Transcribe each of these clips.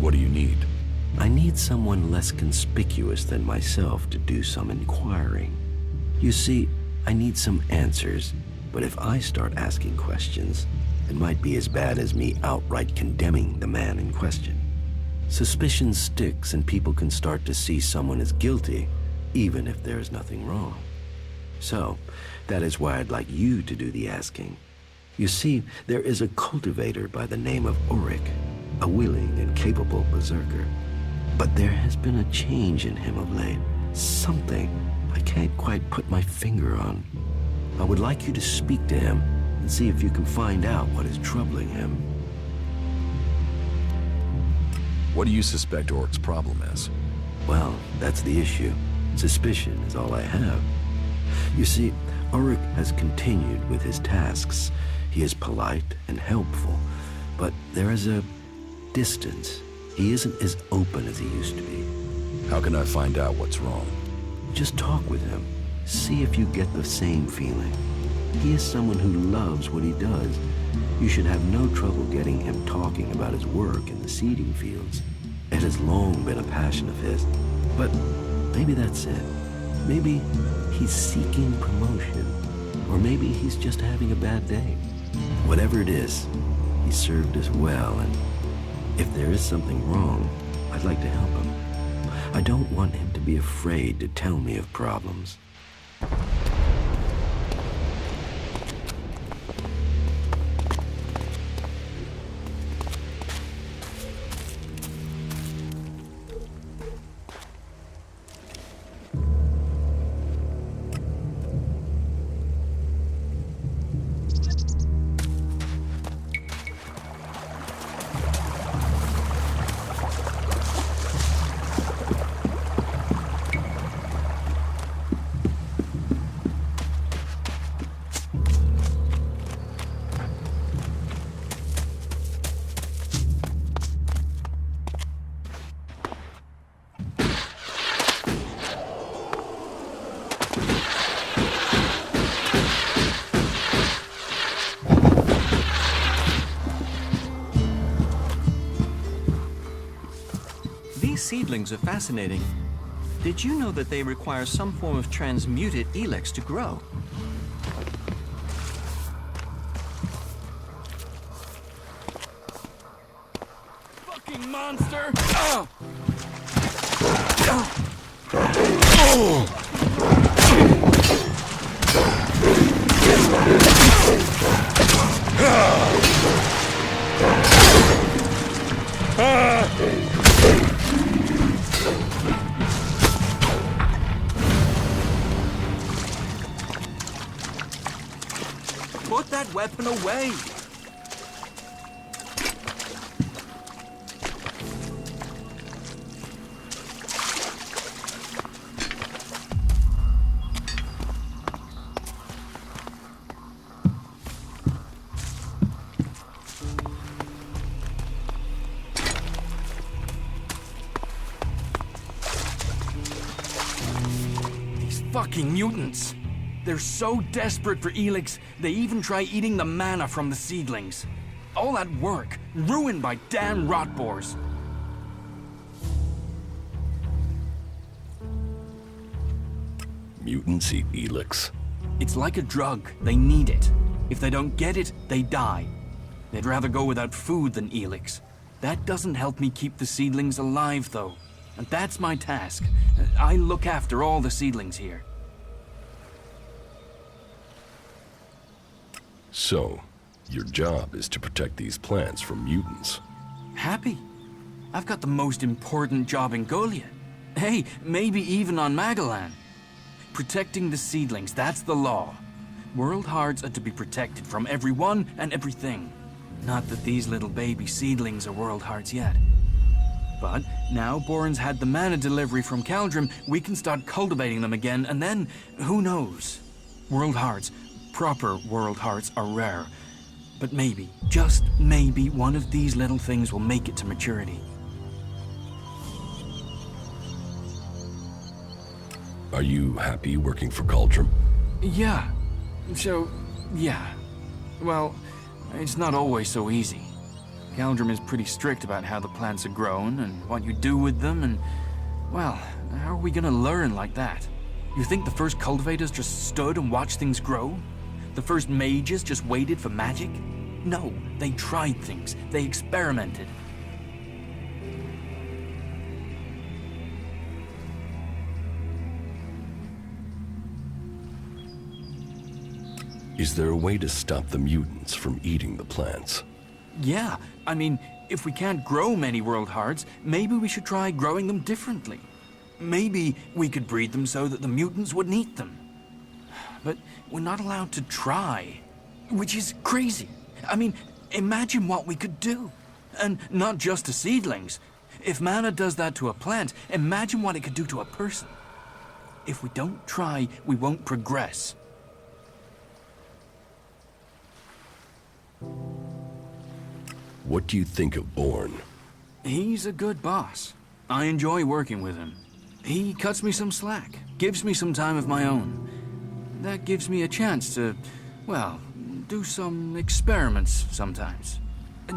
What do you need? I need someone less conspicuous than myself to do some inquiring. You see, I need some answers, but if I start asking questions, it might be as bad as me outright condemning the man in question. Suspicion sticks and people can start to see someone as guilty, even if there is nothing wrong. So, that is why I'd like you to do the asking. You see, there is a cultivator by the name of Ulrich, a willing and capable berserker. But there has been a change in him of late. Something I can't quite put my finger on. I would like you to speak to him and see if you can find out what is troubling him. What do you suspect Orc's problem is? Well, that's the issue. Suspicion is all I have. You see, Ulrich has continued with his tasks. He is polite and helpful, but there is a distance. He isn't as open as he used to be. How can I find out what's wrong? Just talk with him. See if you get the same feeling. He is someone who loves what he does. You should have no trouble getting him talking about his work in the seeding fields. It has long been a passion of his. But maybe that's it. Maybe he's seeking promotion. Or maybe he's just having a bad day. Whatever it is, he served us well, and if there is something wrong, I'd like to help him. I don't want him to be afraid to tell me of problems. These seedlings are fascinating. Did you know that they require some form of transmuted ELEX to grow? Fucking monster! Put that weapon away! These fucking mutants! They're so desperate for ELEX, they even try eating the mana from the seedlings. All that work, ruined by damn rotboars. Mutants eat ELEX. It's like a drug. They need it. If they don't get it, they die. They'd rather go without food than ELEX. That doesn't help me keep the seedlings alive, though. And that's my task. I look after all the seedlings here. So, your job is to protect these plants from mutants. Happy. I've got the most important job in Golia. Hey, maybe even on Magellan. Protecting the seedlings, that's the law. World hearts are to be protected from everyone and everything. Not that these little baby seedlings are world hearts yet. But now Boren's had the mana delivery from Caldrim, we can start cultivating them again, and then, who knows? World hearts, proper world hearts, are rare. But maybe, just maybe, one of these little things will make it to maturity. Are you happy working for Caldrim? Yeah. Yeah. Well, it's not always so easy. Galdrim is pretty strict about how the plants are grown and what you do with them, and, well, how are we gonna learn like that? You think the first cultivators just stood and watched things grow? The first mages just waited for magic? No, they tried things. They experimented. Is there a way to stop the mutants from eating the plants? Yeah, I mean, if we can't grow many world hearts, maybe we should try growing them differently. Maybe we could breed them so that the mutants wouldn't eat them. But we're not allowed to try, which is crazy. I mean, imagine what we could do. And not just to seedlings. If mana does that to a plant, imagine what it could do to a person. If we don't try, we won't progress. What do you think of Bourne? He's a good boss. I enjoy working with him. He cuts me some slack, gives me some time of my own. That gives me a chance to, well, do some experiments sometimes.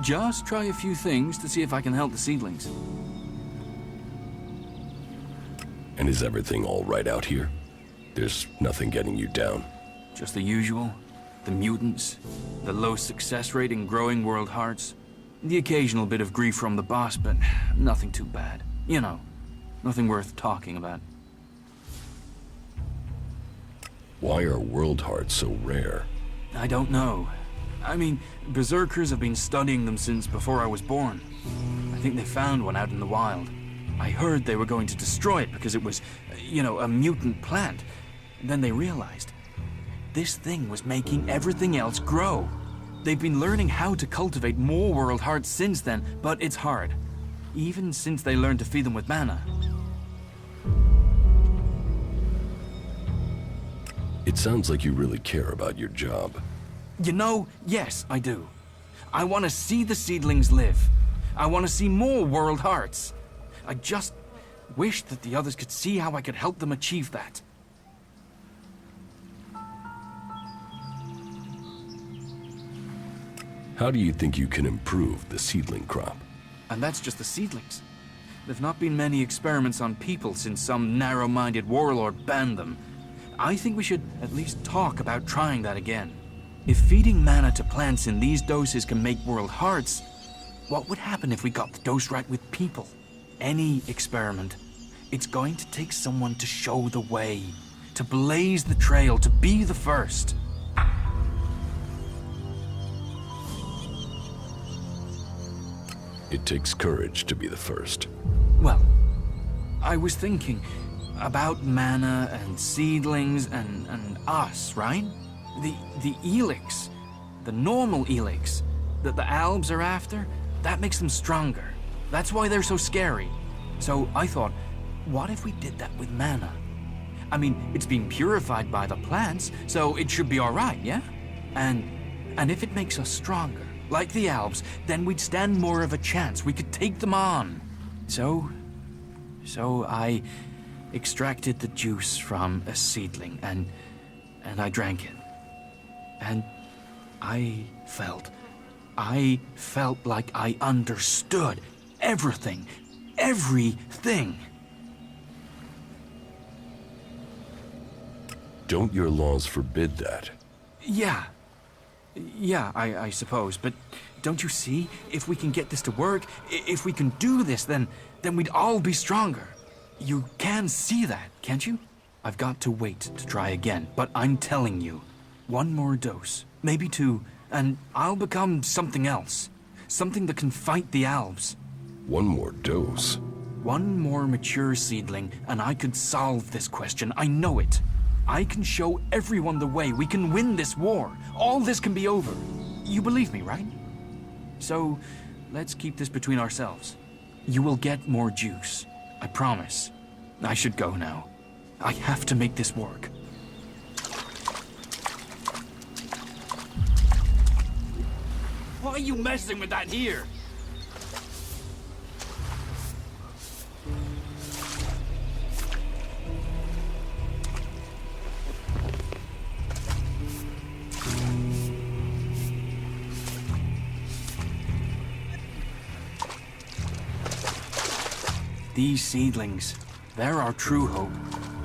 Just try a few things to see if I can help the seedlings. And is everything all right out here? There's nothing getting you down? Just the usual. The mutants, the low success rate in growing world hearts, the occasional bit of grief from the boss, but nothing too bad. You know, nothing worth talking about. Why are world hearts so rare? I don't know. I mean, berserkers have been studying them since before I was born. I think they found one out in the wild. I heard they were going to destroy it because it was, you know, a mutant plant. Then they realized this thing was making everything else grow. They've been learning how to cultivate more world hearts since then, but it's hard. Even since they learned to feed them with mana. It sounds like you really care about your job. You know, yes, I do. I want to see the seedlings live. I want to see more world hearts. I just wish that the others could see how I could help them achieve that. How do you think you can improve the seedling crop? And that's just the seedlings. There've not been many experiments on people since some narrow-minded warlord banned them. I think we should at least talk about trying that again. If feeding mana to plants in these doses can make world hearts, what would happen if we got the dose right with people? Any experiment, it's going to take someone to show the way, to blaze the trail, to be the first. It takes courage to be the first. Well, I was thinking about mana and seedlings and us, right? The ELEX, the normal ELEX that the Albs are after, that makes them stronger. That's why they're so scary. So I thought, what if we did that with mana? I mean, it's being purified by the plants, so it should be all right, yeah? And if it makes us stronger, like the Albs, then we'd stand more of a chance. We could take them on. So I extracted the juice from a seedling and I drank it. And I felt like I understood everything. Everything. Don't your laws forbid that? Yeah, I suppose, but don't you see? If we can get this to work, if we can do this, then we'd all be stronger. You can see that, can't you? I've got to wait to try again, but I'm telling you, one more dose, maybe two, and I'll become something else. Something that can fight the Albs. One more dose? One more mature seedling, and I could solve this question. I know it. I can show everyone the way. We can win this war. All this can be over. You believe me, right? So, let's keep this between ourselves. You will get more juice. I promise. I should go now. I have to make this work. Why are you messing with that here? These seedlings, they're our true hope.